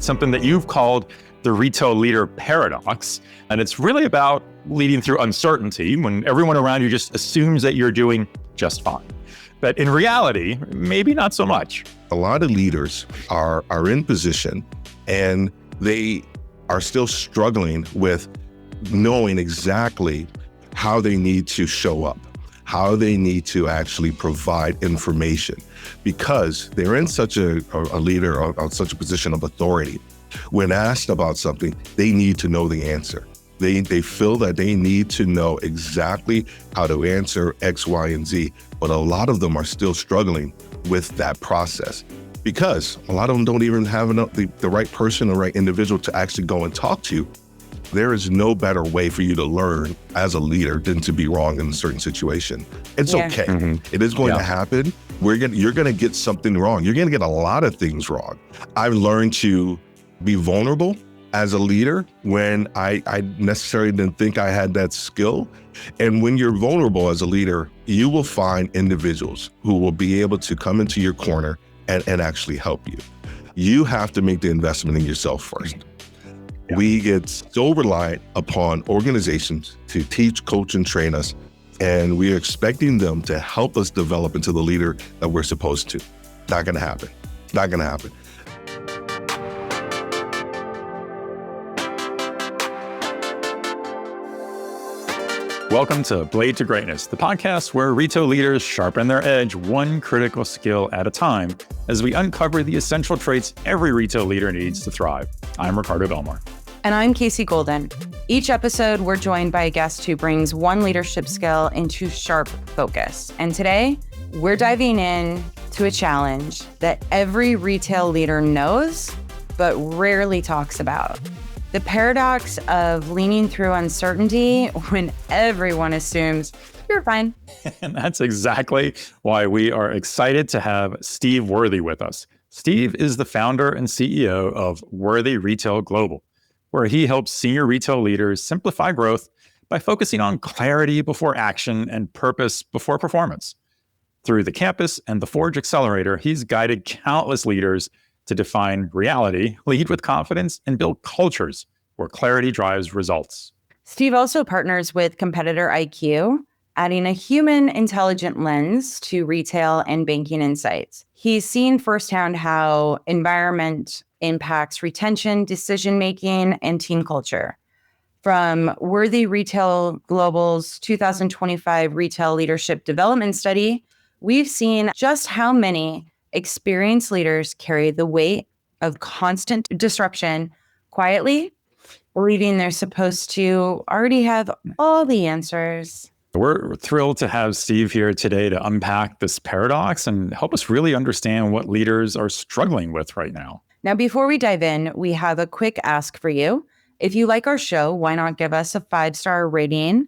It's something that you've called the retail leader paradox. And it's really about leading through uncertainty when everyone around you just assumes that you're doing just fine. But in reality, maybe not so much. A lot of leaders are in position and they are still struggling with knowing exactly how they need to show up, how they need to actually provide information, because they're in such a leader or such a position of authority. When asked about something, they need to know the answer. They feel that they need to know exactly how to answer X, Y, and Z, but a lot of them are still struggling with that process because a lot of them don't even have the right person or right individual to actually go and talk to. There is no better way for you to learn as a leader than to be wrong in a certain situation. It's okay. It is going to happen. You're going to get something wrong. You're going to get a lot of things wrong. I've learned to be vulnerable as a leader when I necessarily didn't think I had that skill. And when you're vulnerable as a leader, you will find individuals who will be able to come into your corner and actually help you. You have to make the investment in yourself first. We get so reliant upon organizations to teach, coach, and train us, and we are expecting them to help us develop into the leader that we're supposed to. Not going to happen. Not going to happen. Welcome to Blade to Greatness, the podcast where retail leaders sharpen their edge one critical skill at a time as we uncover the essential traits every retail leader needs to thrive. I'm Ricardo Belmar. And I'm Casey Golden. Each episode, we're joined by a guest who brings one leadership skill into sharp focus. And today, we're diving in to a challenge that every retail leader knows, but rarely talks about. The paradox of leaning through uncertainty when everyone assumes you're fine. And that's exactly why we are excited to have Steve Worthy with us. Steve is the founder and CEO of Worthy Retail Global, where he helps senior retail leaders simplify growth by focusing on clarity before action and purpose before performance. Through the campus and the Forge Accelerator, he's guided countless leaders to define reality, lead with confidence, and build cultures where clarity drives results. Steve also partners with Competitor IQ, adding a human intelligent lens to retail and banking insights. He's seen firsthand how environment impacts retention, decision-making, and team culture. From Worthy Retail Global's 2025 Retail Leadership Development Study, we've seen just how many experienced leaders carry the weight of constant disruption quietly, believing they're supposed to already have all the answers. We're thrilled to have Steve here today to unpack this paradox and help us really understand what leaders are struggling with right now. Now, before we dive in, we have a quick ask for you. If you like our show, why not give us a 5-star rating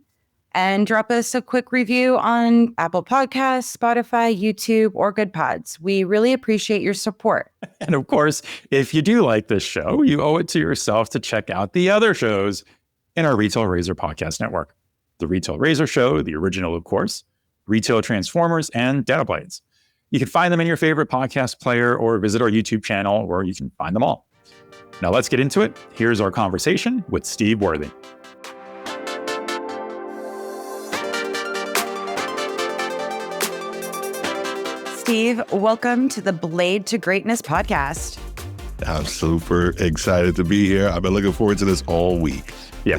and drop us a quick review on Apple Podcasts, Spotify, YouTube, or Good Pods. We really appreciate your support. And of course, if you do like this show, you owe it to yourself to check out the other shows in our Retail Razor podcast network. The Retail Razor Show, the original, of course, Retail Transformers, and Data Blades. You can find them in your favorite podcast player or visit our YouTube channel where you can find them all. Now let's get into it. Here's our conversation with Steve Worthy. Steve, welcome to the Blade to Greatness podcast. I'm super excited to be here. I've been looking forward to this all week. Yeah,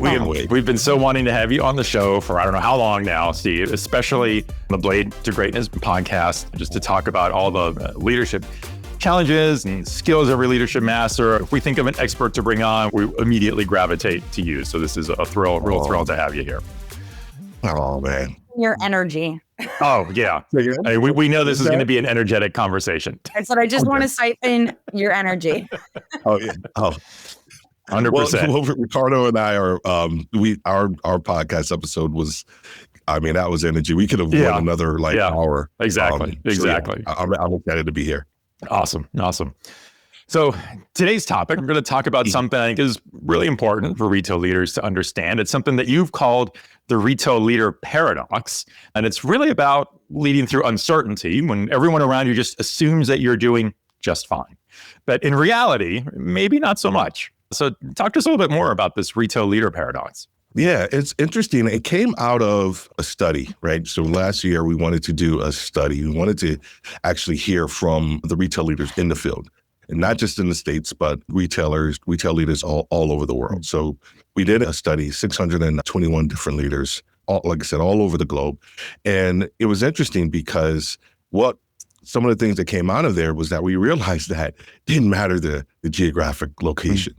we've been so wanting to have you on the show for I don't know how long now, Steve, especially the Blade to Greatness podcast, just to talk about all the leadership challenges and skills every leadership master. If we think of an expert to bring on, we immediately gravitate to you. So this is a real thrill to have you here. Oh, man. Your energy. Oh, yeah. I mean, we know this is going to be an energetic conversation. That's what I just want to siphon your energy. Oh, yeah. Oh, 100%. Well, Ricardo and I are, our podcast episode was, I mean, that was energy. We could have won another hour. Exactly. Exactly. So, I'm excited to be here. Awesome. So today's topic, I'm going to talk about something I think is really important for retail leaders to understand. It's something that you've called the retail leader paradox. And it's really about leading through uncertainty when everyone around you just assumes that you're doing just fine. but in reality, maybe not so much. So talk to us a little bit more about this retail leader paradox. Yeah, it's interesting. It came out of a study, right? So last year we wanted to do a study. We wanted to actually hear from the retail leaders in the field, and not just in the States, but retail leaders all over the world. So we did a study, 621 different leaders, like I said, all over the globe. And it was interesting because some of the things that came out of there was that we realized that it didn't matter the geographic location.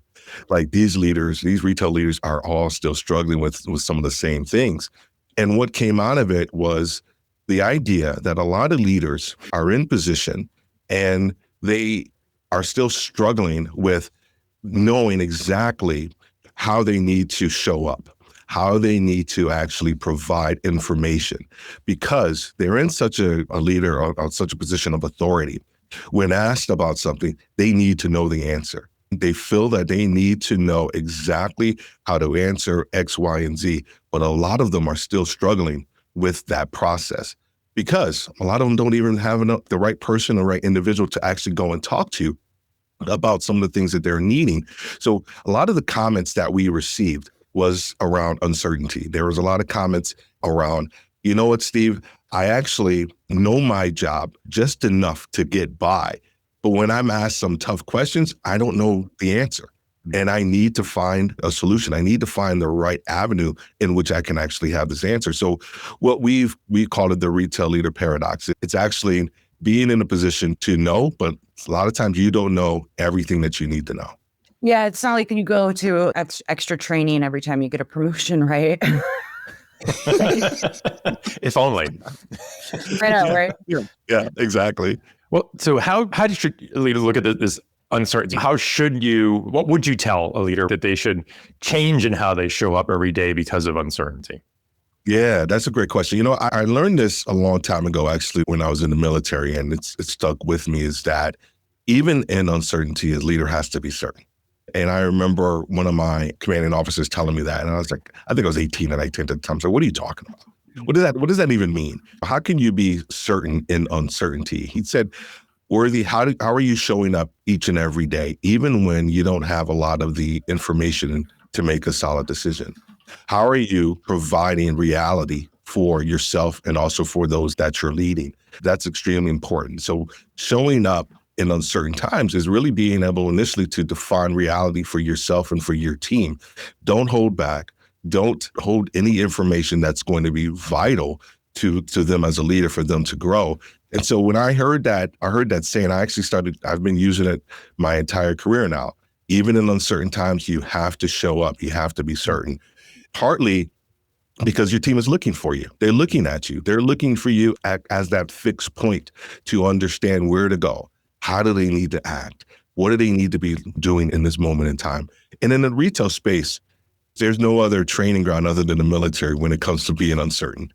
Like these retail leaders are all still struggling with some of the same things. And what came out of it was the idea that a lot of leaders are in position and they are still struggling with knowing exactly how they need to show up, how they need to actually provide information, because they're in such a leader or such a position of authority. When asked about something, they need to know the answer. They feel that they need to know exactly how to answer X, Y, and Z, but a lot of them are still struggling with that process because a lot of them don't even have the right person, the right individual to actually go and talk to about some of the things that they're needing. So a lot of the comments that we received was around uncertainty. There was a lot of comments around, you know what, Steve, I actually know my job just enough to get by. But when I'm asked some tough questions, I don't know the answer. And I need to find a solution. I need to find the right avenue in which I can actually have this answer. So what we called it the retail leader paradox. It's actually being in a position to know, but a lot of times you don't know everything that you need to know. Yeah, it's not like you go to extra training every time you get a promotion, right? If only. I know, right? Yeah, exactly. Well, so how should leaders look at this uncertainty? What would you tell a leader that they should change in how they show up every day because of uncertainty? Yeah, that's a great question. You know, I learned this a long time ago, actually, when I was in the military, and it's stuck with me, is that even in uncertainty, a leader has to be certain. And I remember one of my commanding officers telling me that, and I was like, I think I was 18 and 19 at the time. So what are you talking about? What does that even mean? How can you be certain in uncertainty? He said, Worthy, how are you showing up each and every day, even when you don't have a lot of the information to make a solid decision? How are you providing reality for yourself and also for those that you're leading? That's extremely important. So showing up in uncertain times is really being able initially to define reality for yourself and for your team. Don't hold back. Don't hold any information that's going to be vital to them as a leader for them to grow. And so when I heard that saying, I've been using it my entire career now. Even in uncertain times, you have to show up. You have to be certain. Partly because your team is looking for you. They're looking at you. They're looking for you as that fixed point to understand where to go. How do they need to act? What do they need to be doing in this moment in time? And in the retail space, there's no other training ground other than the military when it comes to being uncertain.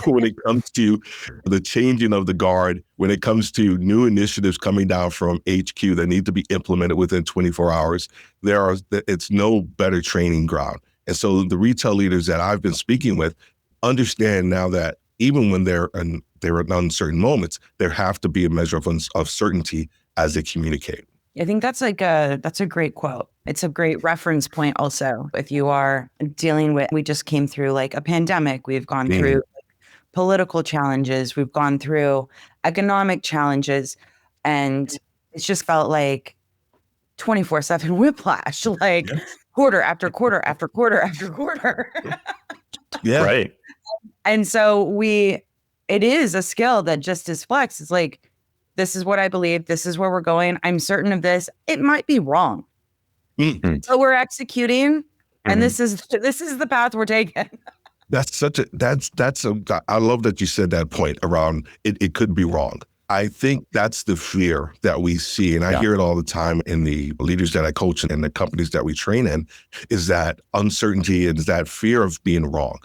When it comes to the changing of the guard, when it comes to new initiatives coming down from HQ that need to be implemented within 24 hours, it's no better training ground. And so the retail leaders that I've been speaking with understand now that even when they're in uncertain moments, there have to be a measure of certainty as they communicate. I think that's a great quote. It's a great reference point also. If you are dealing with, we just came through like a pandemic, we've gone through political challenges, we've gone through economic challenges, and it's just felt like 24/7 whiplash, like quarter after quarter after quarter after quarter. Yeah. Right. And so it is a skill that just is flex. It's like, this is what I believe. This is where we're going. I'm certain of this. It might be wrong, but we're executing, and this is the path we're taking. I love that you said that point around it could be wrong. I think that's the fear that we see, and I hear it all the time in the leaders that I coach and the companies that we train in, is that uncertainty and that fear of being wrong.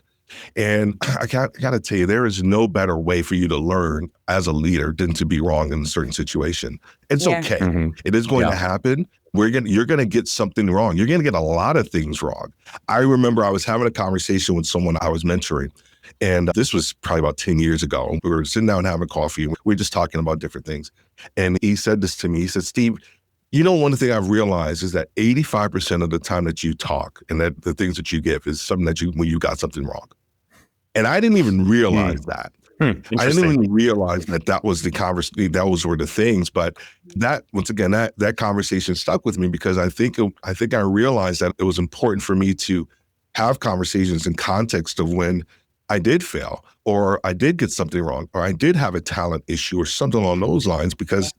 And I got to tell you, there is no better way for you to learn as a leader than to be wrong in a certain situation. It's okay. It is going to happen. You're going to get something wrong. You're going to get a lot of things wrong. I remember I was having a conversation with someone I was mentoring, and this was probably about 10 years ago. We were sitting down having coffee, and we were just talking about different things. And he said this to me. He said, Steve, One thing I've realized is that 85% of the time that you talk and that the things that you give is something that when you got something wrong. And I didn't even realize that. I didn't even realize that was the conversation, those were the things. But that, once again, that conversation stuck with me because I think I realized that it was important for me to have conversations in context of when I did fail, or I did get something wrong, or I did have a talent issue or something along those lines, because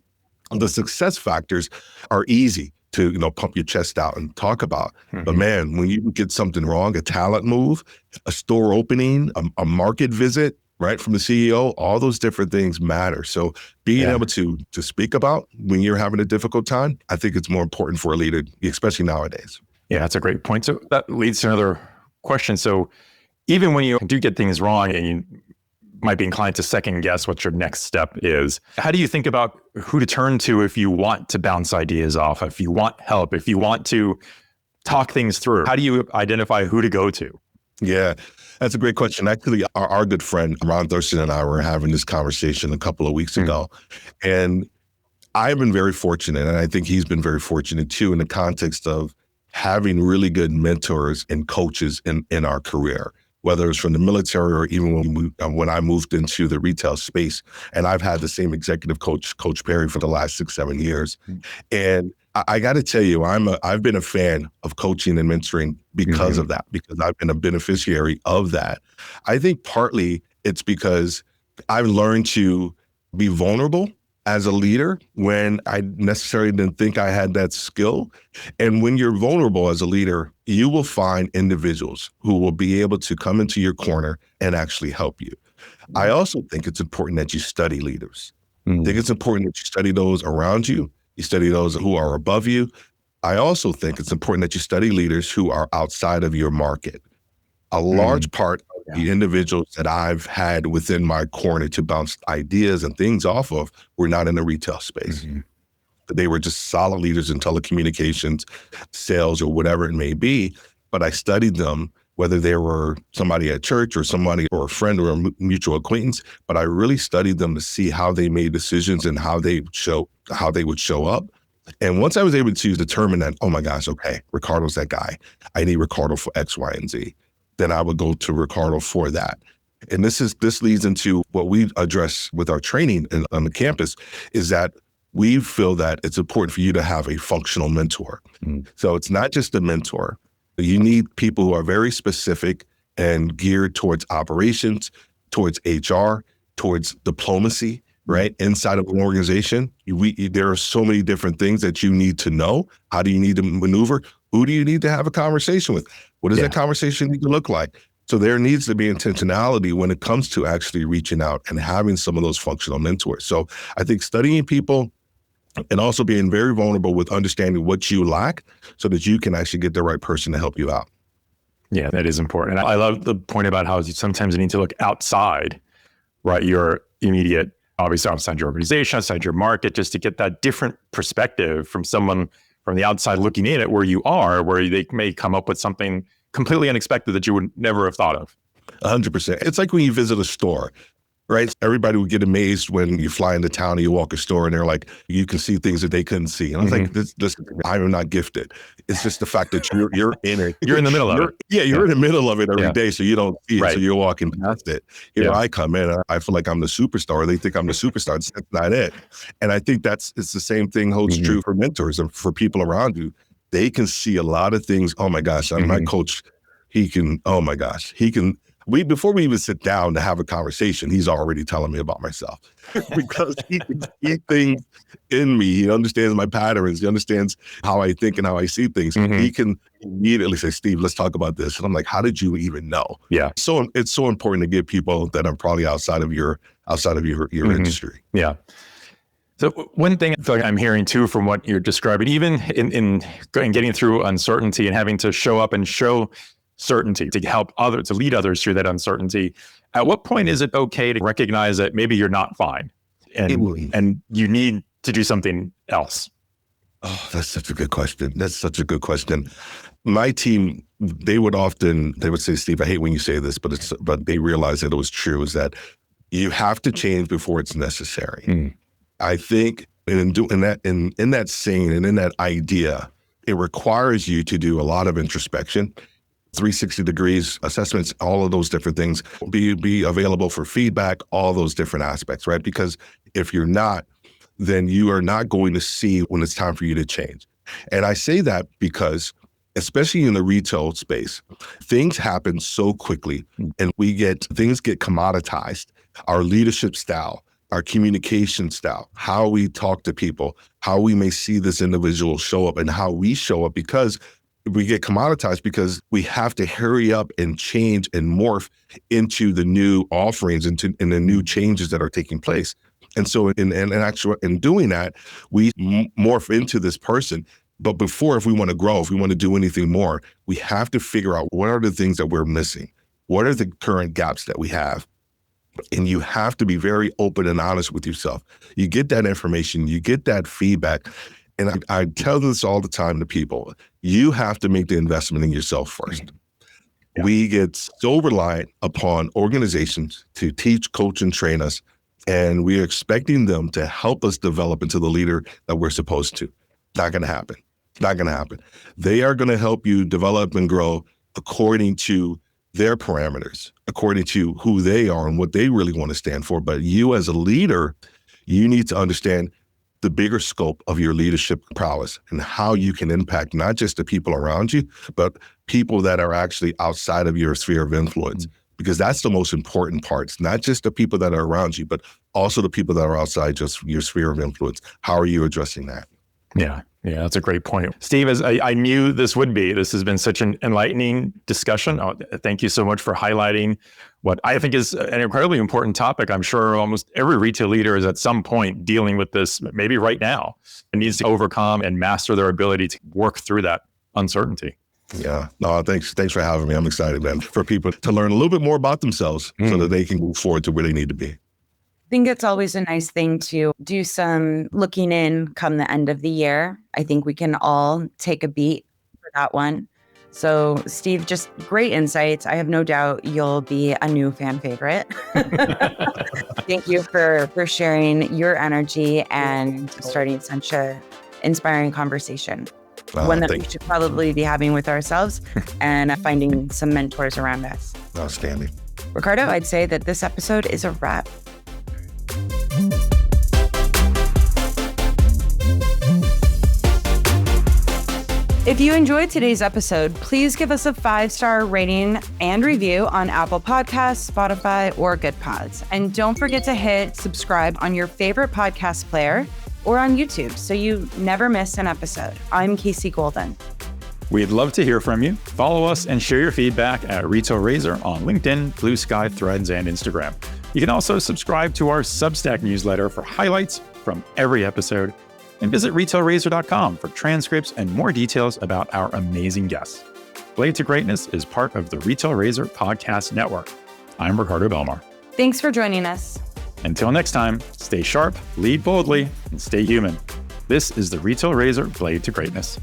the success factors are easy to, pump your chest out and talk about. But man, when you get something wrong, a talent move, a store opening, a market visit, right, from the CEO, all those different things matter. So being able to speak about when you're having a difficult time, I think it's more important for a leader, especially nowadays. Yeah, that's a great point. So that leads to another question. So even when you do get things wrong and you might be inclined to second guess what your next step is, how do you think about who to turn to if you want to bounce ideas off, if you want help, if you want to talk things through? How do you identify who to go to? Yeah, that's a great question. Actually, our good friend Ron Thurston and I were having this conversation a couple of weeks ago. And I've been very fortunate, and I think he's been very fortunate too, in the context of having really good mentors and coaches in our career, whether it's from the military or even when I moved into the retail space. And I've had the same executive coach, Coach Perry, for the last 6-7 years. And I got to tell you, I've been a fan of coaching and mentoring because of that, because I've been a beneficiary of that. I think partly it's because I've learned to be vulnerable as a leader when I necessarily didn't think I had that skill. And when you're vulnerable as a leader, you will find individuals who will be able to come into your corner and actually help you. I also think it's important that you study leaders. I think it's important that you study those around you. You study those who are above you. I also think it's important that you study leaders who are outside of your market. A large part of the individuals that I've had within my corner to bounce ideas and things off of were not in the retail space. They were just solid leaders in telecommunications, sales, or whatever it may be. But I studied them, whether they were somebody at church or somebody or a friend or a mutual acquaintance. But I really studied them to see how they made decisions and how they would show up. And once I was able to determine that, oh my gosh, okay, Ricardo's that guy. I need Ricardo for X, Y, and Z. Then I would go to Ricardo for that. And this leads into what we address with our training on the campus, is that we feel that it's important for you to have a functional mentor. So it's not just a mentor. You need people who are very specific and geared towards operations, towards HR, towards diplomacy, right? Inside of an organization, there are so many different things that you need to know. How do you need to maneuver? Who do you need to have a conversation with? What does that conversation need to look like? So there needs to be intentionality when it comes to actually reaching out and having some of those functional mentors. So I think studying people and also being very vulnerable with understanding what you lack so that you can actually get the right person to help you out. Yeah, that is important. And I love the point about how sometimes you need to look outside, right? Your immediate, obviously outside your organization, outside your market, just to get that different perspective from someone from the outside looking in at where you are, where they may come up with something completely unexpected that you would never have thought of. 100%. It's like when you visit a store, right? Everybody would get amazed when you fly into town and you walk a store and they're like, you can see things that they couldn't see. And I was like, this, I'm not gifted. It's just the fact that you're in it. You're in the middle of it. Yeah, you're in the middle of it every day, so you don't see it. Right. So you're walking past it. I come in, I feel like I'm the superstar. They think I'm the superstar. That's not it. And I think it's the same thing holds true for mentors and for people around you. They can see a lot of things. Oh my gosh, my coach, before we even sit down to have a conversation, he's already telling me about myself because he can see things in me. He understands my patterns. He understands how I think and how I see things. He can immediately say, Steve, let's talk about this. And I'm like, how did you even know? Yeah. So it's so important to get people that are probably outside of your industry. Yeah. So one thing I feel like I'm hearing too from what you're describing, even in getting through uncertainty and having to show up and show certainty to help others, to lead others through that uncertainty. At what point is it okay to recognize that maybe you're not fine and you need to do something else? Oh, that's such a good question. My team, they would say, Steve, I hate when you say this, but they realized that it was true, is that you have to change before it's necessary. I think And in that scene and in that idea, it requires you to do a lot of introspection, 360 degrees assessments, all of those different things, be available for feedback, all those different aspects, right? Because if you're not, then you are not going to see when it's time for you to change. And I say that because, especially in the retail space, things happen so quickly and things get commoditized. Our leadership style, our communication style, how we talk to people, how we may see this individual show up and how we show up, because we get commoditized because we have to hurry up and change and morph into the new offerings and the new changes that are taking place. And so in doing that, we morph into this person. But before, if we want to grow, if we want to do anything more, we have to figure out what are the things that we're missing? What are the current gaps that we have? And you have to be very open and honest with yourself. You get that information, you get that feedback. And I tell this all the time to people, you have to make the investment in yourself first. Yeah. We get so reliant upon organizations to teach, coach, and train us, and we are expecting them to help us develop into the leader that we're supposed to. Not going to happen. Not going to happen. They are going to help you develop and grow according to their parameters, according to who they are and what they really want to stand for. But you as a leader, you need to understand the bigger scope of your leadership prowess and how you can impact not just the people around you, but people that are actually outside of your sphere of influence. Because that's the most important part. It's not just the people that are around you, but also the people that are outside just your sphere of influence. How are you addressing that? Yeah, that's a great point. Steve, as I knew this has been such an enlightening discussion. Thank you so much for highlighting what I think is an incredibly important topic. I'm sure almost every retail leader is at some point dealing with this, maybe right now, and needs to overcome and master their ability to work through that uncertainty. Yeah, no, thanks for having me. I'm excited, man, for people to learn a little bit more about themselves so that they can move forward to where they need to be. I think it's always a nice thing to do some looking in come the end of the year. I think we can all take a beat for that one. So, Steve, just great insights. I have no doubt you'll be a new fan favorite. Thank you for sharing your energy and starting such a inspiring conversation. One that we should probably be having with ourselves and finding some mentors around us. Outstanding. Ricardo, I'd say that this episode is a wrap. If you enjoyed today's episode, please give us a 5-star rating and review on Apple Podcasts, Spotify, or Good Pods. And don't forget to hit subscribe on your favorite podcast player or on YouTube so you never miss an episode. I'm Casey Golden. We'd love to hear from you. Follow us and share your feedback at Retail Razor on LinkedIn, Blue Sky, Threads, and Instagram. You can also subscribe to our Substack newsletter for highlights from every episode, and visit retailrazor.com for transcripts and more details about our amazing guests. Blade to Greatness is part of the Retail Razor Podcast Network. I'm Ricardo Belmar. Thanks for joining us. Until next time, stay sharp, lead boldly, and stay human. This is the Retail Razor Blade to Greatness.